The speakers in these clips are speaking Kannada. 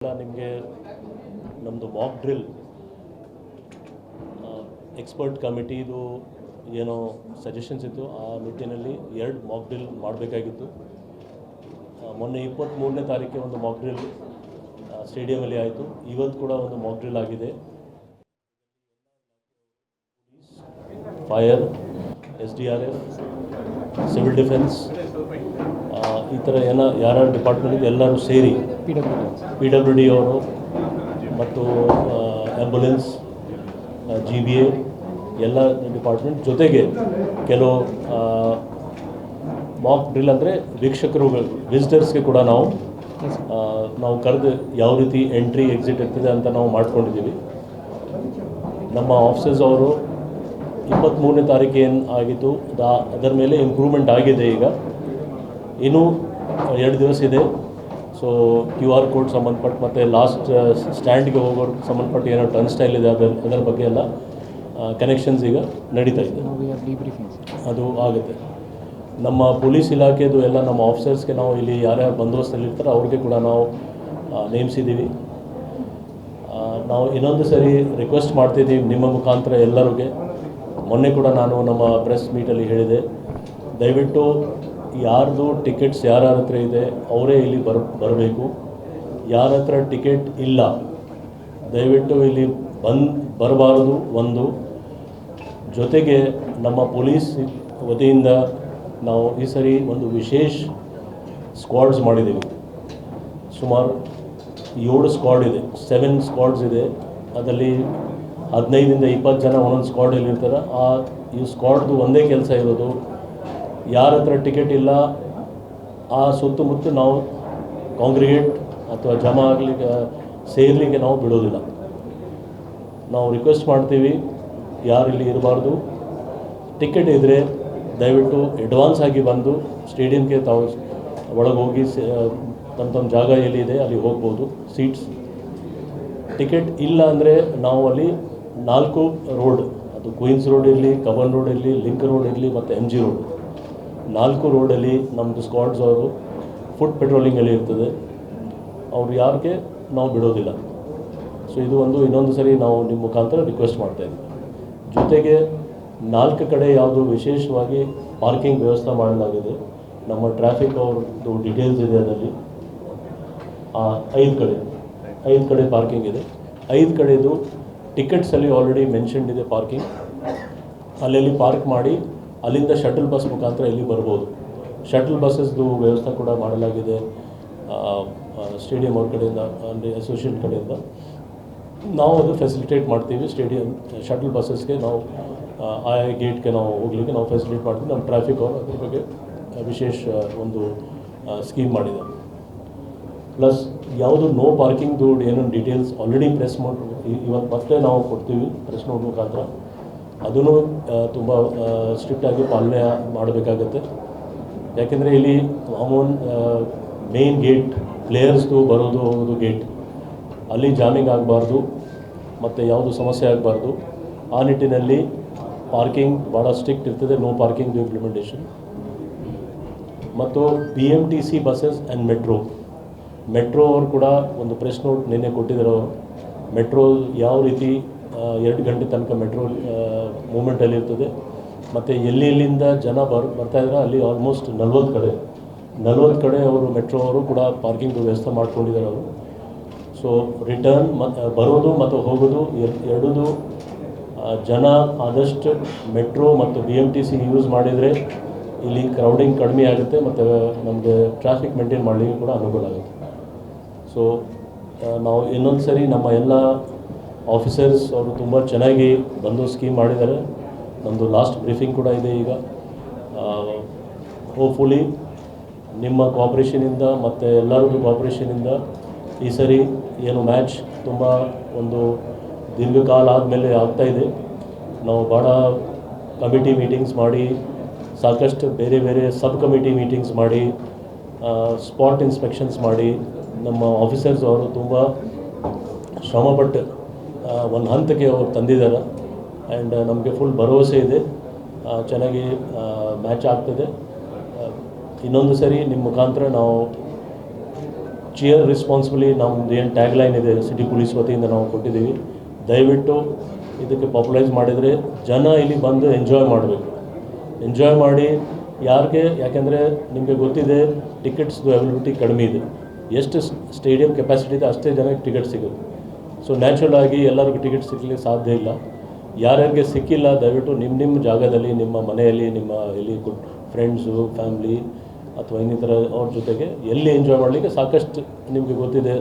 ನಿಮಗೆ ನಮ್ಮದು ಮಾಕ್ ಡ್ರಿಲ್ ಎಕ್ಸ್ಪರ್ಟ್ ಕಮಿಟಿದು ಏನೋ ಸಜೆಷನ್ಸ್ ಇತ್ತು. ಆ ನಿಟ್ಟಿನಲ್ಲಿ 2 ಮಾಕ್ ಡ್ರಿಲ್ ಮಾಡಬೇಕಾಗಿತ್ತು. ಮೊನ್ನೆ 23ನೇ ತಾರೀಕಿಗೆ ಒಂದು ಮಾಕ್ ಡ್ರಿಲ್ ಸ್ಟೇಡಿಯಮಲ್ಲಿ ಆಯಿತು. ಇವತ್ತು ಕೂಡ ಒಂದು ಮಾಕ್ ಡ್ರಿಲ್ ಆಗಿದೆ. ಫೈರ್, SDRF, ಸಿವಿಲ್ ಡಿಫೆನ್ಸ್, ಈ ಥರ ಯಾರ್ಯಾರು ಡಿಪಾರ್ಟ್ಮೆಂಟ್ ಇದೆ ಎಲ್ಲರೂ ಸೇರಿ PWD ಅವರು ಮತ್ತು ಆ್ಯಂಬುಲೆನ್ಸ್, GBA ಎಲ್ಲ ಡಿಪಾರ್ಟ್ಮೆಂಟ್ ಜೊತೆಗೆ ಕೆಲವು ಮಾಕ್ ಡ್ರಿಲ್ ಅಂದರೆ ವೀಕ್ಷಕರು ವಿಸಿಟರ್ಸ್ಗೆ ಕೂಡ ನಾವು ಕರೆದು ಯಾವ ರೀತಿ ಎಂಟ್ರಿ ಎಕ್ಸಿಟ್ ಇರ್ತದೆ ಅಂತ ನಾವು ಮಾಡ್ಕೊಂಡಿದ್ದೀವಿ. ನಮ್ಮ ಆಫೀಸರ್ಸ್ ಅವರು 23ನೇ ತಾರೀಕು ಏನು ಆಗಿತ್ತು ಅದರ ಮೇಲೆ ಇಂಪ್ರೂವ್ಮೆಂಟ್ ಆಗಿದೆ. ಈಗ ಇನ್ನೂ 2 ದಿವಸ ಇದೆ. ಸೊ QR ಕೋಡ್ ಸಂಬಂಧಪಟ್ಟು ಮತ್ತು ಲಾಸ್ಟ್ ಸ್ಟ್ಯಾಂಡ್ಗೆ ಹೋಗೋರು ಸಂಬಂಧಪಟ್ಟು ಏನೋ ಟರ್ನ್ ಸ್ಟೈಲ್ ಇದೆ ಅದರ ಬಗ್ಗೆ ಎಲ್ಲ ಕನೆಕ್ಷನ್ಸ್ ಈಗ ನಡೀತಾ ಇದೆ. ಅದು ಆಗುತ್ತೆ. ನಮ್ಮ ಪೊಲೀಸ್ ಇಲಾಖೆದು ಎಲ್ಲ ನಮ್ಮ ಆಫೀಸರ್ಸ್ಗೆ ನಾವು ಇಲ್ಲಿ ಯಾರ್ಯಾರು ಬಂದೋಬಸ್ತಲ್ಲಿರ್ತಾರೆ ಅವ್ರಿಗೆ ಕೂಡ ನಾವು ನೇಮಿಸಿದ್ದೀವಿ. ನಾವು ಇನ್ನೊಂದು ಸರಿ ರಿಕ್ವೆಸ್ಟ್ ಮಾಡ್ತಿದ್ದೀವಿ ನಿಮ್ಮ ಮುಖಾಂತರ ಎಲ್ಲರಿಗೆ. ಮೊನ್ನೆ ಕೂಡ ನಾನು ನಮ್ಮ ಪ್ರೆಸ್ ಮೀಟಲ್ಲಿ ಹೇಳಿದೆ, ದಯವಿಟ್ಟು ಯಾರ್ದು ಟಿಕೆಟ್ಸ್ ಯಾರ ಹತ್ರ ಇದೆ ಅವರೇ ಇಲ್ಲಿ ಬರಬೇಕು. ಯಾರ ಹತ್ರ ಟಿಕೆಟ್ ಇಲ್ಲ ದಯವಿಟ್ಟು ಇಲ್ಲಿ ಬರಬಾರದು. ಒಂದು ಜೊತೆಗೆ ನಮ್ಮ ಪೊಲೀಸ್ ವತಿಯಿಂದ ನಾವು ಈ ಸರಿ ಒಂದು ವಿಶೇಷ ಸ್ಕ್ವಾಡ್ಸ್ ಮಾಡಿದ್ದೀವಿ. ಸುಮಾರು 7 ಸ್ಕ್ವಾಡ್ ಇದೆ, 7 ಸ್ಕ್ವಾಡ್ಸ್ ಇದೆ. ಅದರಲ್ಲಿ 15ರಿಂದ 20 ಜನ ಒಂದೊಂದು ಸ್ಕ್ವಾಡಲ್ಲಿ ಇರ್ತಾರೆ. ಈ ಸ್ಕ್ವಾಡ್ದು ಒಂದೇ ಕೆಲಸ ಇರೋದು, ಯಾರ ಹತ್ರ ಟಿಕೆಟ್ ಇಲ್ಲ ಆ ಸುತ್ತಮುತ್ತ ನಾವು ಕಾಂಗ್ರಿಗೇಟ್ ಅಥವಾ ಜಮಾ ಆಗಲಿಕ್ಕೆ ಸೇರಲಿಕ್ಕೆ ನಾವು ಬಿಡೋದಿಲ್ಲ. ನಾವು ರಿಕ್ವೆಸ್ಟ್ ಮಾಡ್ತೀವಿ, ಯಾರು ಇಲ್ಲಿ ಇರಬಾರ್ದು. ಟಿಕೆಟ್ ಇದ್ದರೆ ದಯವಿಟ್ಟು ಅಡ್ವಾನ್ಸ್ ಆಗಿ ಬಂದು ಸ್ಟೇಡಿಯಮ್ಗೆ ತಾವು ಒಳಗೆ ಹೋಗಿ ತಮ್ಮ ಜಾಗ ಎಲ್ಲಿದೆ ಅಲ್ಲಿ ಹೋಗ್ಬೋದು ಸೀಟ್ಸ್. ಟಿಕೆಟ್ ಇಲ್ಲ ಅಂದರೆ ನಾವು ಅಲ್ಲಿ 4 ರೋಡ್, ಅದು ಕ್ವೀನ್ಸ್ ರೋಡ್ ಇರಲಿ, ಕವನ್ ರೋಡ್ ಇರಲಿ, ಲಿಂಕ್ ರೋಡ್ ಇರಲಿ ಮತ್ತು MG ರೋಡ್, 4 ರೋಡಲ್ಲಿ ನಮ್ಮದು ಸ್ಕ್ವಾಡ್ಸ್ ಅವರು ಫುಟ್ ಪೆಟ್ರೋಲಿಂಗಲ್ಲಿ ಇರ್ತದೆ. ಅವ್ರು ಯಾರಿಗೆ ನಾವು ಬಿಡೋದಿಲ್ಲ. ಸೊ ಇದು ಇನ್ನೊಂದು ಸರಿ ನಾವು ನಿಮ್ಮ ಮುಖಾಂತರ ರಿಕ್ವೆಸ್ಟ್ ಮಾಡ್ತಾಯಿದ್ದೀವಿ. ಜೊತೆಗೆ 4 ಕಡೆ ಯಾವುದು ವಿಶೇಷವಾಗಿ ಪಾರ್ಕಿಂಗ್ ವ್ಯವಸ್ಥೆ ಮಾಡಲಾಗಿದೆ. ನಮ್ಮ ಟ್ರಾಫಿಕ್ ಅವ್ರದ್ದು ಡೀಟೇಲ್ಸ್ ಇದೆ ಅದರಲ್ಲಿ. 5 ಕಡೆ ಪಾರ್ಕಿಂಗ್ ಇದೆ. 5 ಕಡೆದು ಟಿಕೆಟ್ಸಲ್ಲಿ ಆಲ್ರೆಡಿ ಮೆನ್ಷನ್ಡ್ ಇದೆ ಪಾರ್ಕಿಂಗ್. ಅಲ್ಲಲ್ಲಿ ಪಾರ್ಕ್ ಮಾಡಿ ಅಲ್ಲಿಂದ ಶಟಲ್ ಬಸ್ ಮುಖಾಂತರ ಇಲ್ಲಿ ಬರ್ಬೋದು. ಶಟಲ್ ಬಸ್ಸಸ್ದು ವ್ಯವಸ್ಥೆ ಕೂಡ ಮಾಡಲಾಗಿದೆ ಸ್ಟೇಡಿಯಂ ಅವ್ರ ಕಡೆಯಿಂದ, ಅಂದರೆ ಅಸೋಸಿಯೇಷನ್ ಕಡೆಯಿಂದ. ನಾವು ಅದು ಫೆಸಿಲಿಟೇಟ್ ಮಾಡ್ತೀವಿ. ಸ್ಟೇಡಿಯಂ ಶಟಲ್ ಬಸ್ಸಸ್ಗೆ ನಾವು ಆಯಾ ಗೇಟ್ಗೆ ನಾವು ಹೋಗಲಿಕ್ಕೆ ನಾವು ಫೆಸಿಲಿಟೇಟ್ ಮಾಡ್ತೀವಿ. ನಮ್ಮ ಟ್ರಾಫಿಕ್ ಅವರು ಅದ್ರ ಬಗ್ಗೆ ವಿಶೇಷ ಒಂದು ಸ್ಕೀಮ್ ಮಾಡಿದ್ದಾರೆ. ಪ್ಲಸ್ ಯಾವುದು ನೋ ಪಾರ್ಕಿಂಗ್ದು ಏನೇನು ಡೀಟೇಲ್ಸ್ ಆಲ್ರೆಡಿ ಪ್ರೆಸ್ ಮಾಡಿ ಇವತ್ತು ಮತ್ತೆ ನಾವು ಕೊಡ್ತೀವಿ ಪ್ರೆಸ್ ನೋಟ್ ಮುಖಾಂತರ. ಅದೂ ತುಂಬ ಸ್ಟ್ರಿಕ್ಟಾಗಿ ಪಾಲನೆ ಮಾಡಬೇಕಾಗತ್ತೆ. ಯಾಕೆಂದರೆ ಇಲ್ಲಿ ಮೇನ್ ಗೇಟ್, ಪ್ಲೇಯರ್ಸ್ದು ಬರೋದು ಹೋಗೋದು ಗೇಟ್, ಅಲ್ಲಿ ಜಾಮಿಂಗ್ ಆಗಬಾರ್ದು ಮತ್ತು ಯಾವುದು ಸಮಸ್ಯೆ ಆಗಬಾರ್ದು. ಆ ನಿಟ್ಟಿನಲ್ಲಿ ಪಾರ್ಕಿಂಗ್ ಭಾಳ ಸ್ಟ್ರಿಕ್ಟ್ ಇರ್ತದೆ. No parking implementation. ಮತ್ತು BMTC ಬಸ್ಸಸ್ ಆ್ಯಂಡ್ ಮೆಟ್ರೋ ಅವರು ಕೂಡ ಒಂದು ಪ್ರೆಸ್ ನೋಟ್ ನಿನ್ನೆ ಕೊಟ್ಟಿದ್ದಾರೆ. ಅವರು ಮೆಟ್ರೋ ಯಾವ ರೀತಿ 2 ಗಂಟೆ ತನಕ ಮೆಟ್ರೋ ಮೂಮೆಂಟಲ್ಲಿ ಇರ್ತದೆ ಮತ್ತು ಎಲ್ಲಿಂದ ಜನ ಬರ್ತಾಯಿದ್ರೆ ಅಲ್ಲಿ ಆಲ್ಮೋಸ್ಟ್ 40 ಕಡೆ ಅವರು ಮೆಟ್ರೋ ಅವರು ಕೂಡ ಪಾರ್ಕಿಂಗ್ ವ್ಯವಸ್ಥೆ ಮಾಡ್ಕೊಂಡಿದ್ದಾರೆ ಅವರು. ಸೊ ರಿಟರ್ನ್ ಬರೋದು ಮತ್ತು ಹೋಗೋದು ಎರಡೂ ಜನ ಆದಷ್ಟು ಮೆಟ್ರೋ ಮತ್ತು BMTC ಯೂಸ್ ಮಾಡಿದರೆ ಇಲ್ಲಿ ಕ್ರೌಡಿಂಗ್ ಕಡಿಮೆ ಆಗುತ್ತೆ ಮತ್ತು ನಮಗೆ ಟ್ರಾಫಿಕ್ ಮೇಂಟೈನ್ ಮಾಡಲಿಕ್ಕೆ ಕೂಡ ಅನುಕೂಲ ಆಗುತ್ತೆ. ಸೊ ನಾವು ಇನ್ನೊಂದು ಸರಿ ನಮ್ಮ ಎಲ್ಲ ಆಫೀಸರ್ಸ್ ಅವರು ತುಂಬ ಚೆನ್ನಾಗಿ ಬಂದು ಸ್ಕೀಮ್ ಮಾಡಿದ್ದಾರೆ. ನಮ್ಮದು ಲಾಸ್ಟ್ ಬ್ರೀಫಿಂಗ್ ಕೂಡ ಇದೆ ಈಗ. ಹೋಪ್ಫುಲಿ ನಿಮ್ಮ ಕೋಆಪ್ರೇಷನಿಂದ ಮತ್ತು ಎಲ್ಲರದ್ದು ಕೋಆಪ್ರೇಷನಿಂದ ಈ ಸರಿ ಏನು ಮ್ಯಾಚ್ ತುಂಬ ಒಂದು ದೀರ್ಘಕಾಲ ಆದಮೇಲೆ ಆಗ್ತಾಯಿದೆ. ನಾವು ಭಾಳ ಕಮಿಟಿ ಮೀಟಿಂಗ್ಸ್ ಮಾಡಿ, ಸಾಕಷ್ಟು ಬೇರೆ ಸಬ್ ಕಮಿಟಿ ಮೀಟಿಂಗ್ಸ್ ಮಾಡಿ, ಸ್ಪಾಟ್ ಇನ್ಸ್ಪೆಕ್ಷನ್ಸ್ ಮಾಡಿ, ನಮ್ಮ ಆಫೀಸರ್ಸ್ ಅವರು ತುಂಬ ಶ್ರಮಪಟ್ಟು ಒಂದು ಹಂತಕ್ಕೆ ಅವರು ತಂದಿದ್ದಾರೆ. ಆ್ಯಂಡ್ ನಮಗೆ ಫುಲ್ ಭರವಸೆ ಇದೆ ಚೆನ್ನಾಗಿ ಮ್ಯಾಚ್ ಆಗ್ತದೆ. ಇನ್ನೊಂದು ಸರಿ ನಿಮ್ಮ ಮುಖಾಂತರ ನಾವು ಚಿಯರ್ ರೆಸ್ಪಾನ್ಸಿಬಲಿ ನಮ್ಮದು ಏನು ಟ್ಯಾಗ್ ಲೈನ್ ಇದೆ ಸಿಟಿ ಪೊಲೀಸ್ ವತಿಯಿಂದ ನಾವು ಕೊಟ್ಟಿದ್ದೀವಿ. ದಯವಿಟ್ಟು ಇದಕ್ಕೆ ಪಾಪ್ಯುಲೈಸ್ ಮಾಡಿದರೆ ಜನ ಇಲ್ಲಿ ಬಂದು ಎಂಜಾಯ್ ಮಾಡಬೇಕು. ಎಂಜಾಯ್ ಮಾಡಿ ಯಾರಿಗೆ, ಯಾಕೆಂದರೆ ನಿಮಗೆ ಗೊತ್ತಿದೆ ಟಿಕೆಟ್ಸ್ದು ಅವೈಲಬಿಲಿಟಿ ಕಡಿಮೆ ಇದೆ. ಎಷ್ಟು ಸ್ಟೇಡಿಯಂ ಕೆಪಾಸಿಟಿ ಇದೆ ಅಷ್ಟೇ ಜನಕ್ಕೆ ಟಿಕೆಟ್ ಸಿಗುತ್ತೆ. ಸೊ ನ್ಯಾಚುರಲ್ ಆಗಿ ಎಲ್ಲರಿಗೂ ಟಿಕೆಟ್ ಸಿಗಲಿಕ್ಕೆ ಸಾಧ್ಯ ಇಲ್ಲ. ಯಾರ್ಯಾರಿಗೆ ಸಿಕ್ಕಿಲ್ಲ ದಯವಿಟ್ಟು ನಿಮ್ಮ ಜಾಗದಲ್ಲಿ, ನಿಮ್ಮ ಮನೆಯಲ್ಲಿ, ನಿಮ್ಮ ಎಲ್ಲಿ ಫ್ರೆಂಡ್ಸು, ಫ್ಯಾಮ್ಲಿ ಅಥವಾ ಇನ್ನಿತರ ಅವ್ರ ಜೊತೆಗೆ ಎಲ್ಲಿ ಎಂಜಾಯ್ ಮಾಡಲಿಕ್ಕೆ ಸಾಕಷ್ಟು ನಿಮಗೆ ಗೊತ್ತಿದೆ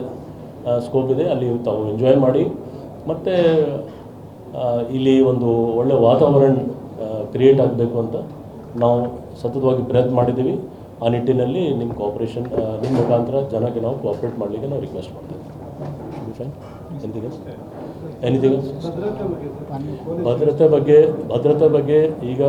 ಸ್ಕೋಪ್ ಇದೆ, ಅಲ್ಲಿ ತಾವು ಎಂಜಾಯ್ ಮಾಡಿ. ಮತ್ತು ಇಲ್ಲಿ ಒಂದು ಒಳ್ಳೆಯ ವಾತಾವರಣ ಕ್ರಿಯೇಟ್ ಆಗಬೇಕು ಅಂತ ನಾವು ಸತತವಾಗಿ ಪ್ರಯತ್ನ ಮಾಡಿದ್ದೀವಿ. ಆ ನಿಟ್ಟಿನಲ್ಲಿ ನಿಮ್ಮ ಕೋಆಪ್ರೇಷನ್, ನಿಮ್ಮ ಮುಖಾಂತರ ಜನಕ್ಕೆ ನಾವು ಕೋಆಪ್ರೇಟ್ ಮಾಡಲಿಕ್ಕೆ ನಾವು ರಿಕ್ವೆಸ್ಟ್ ಮಾಡ್ತೀವಿ. ಫೈನ್. ಎನಿಥಿಂಗ್ ಭದ್ರತೆ ಬಗ್ಗೆ ಈಗ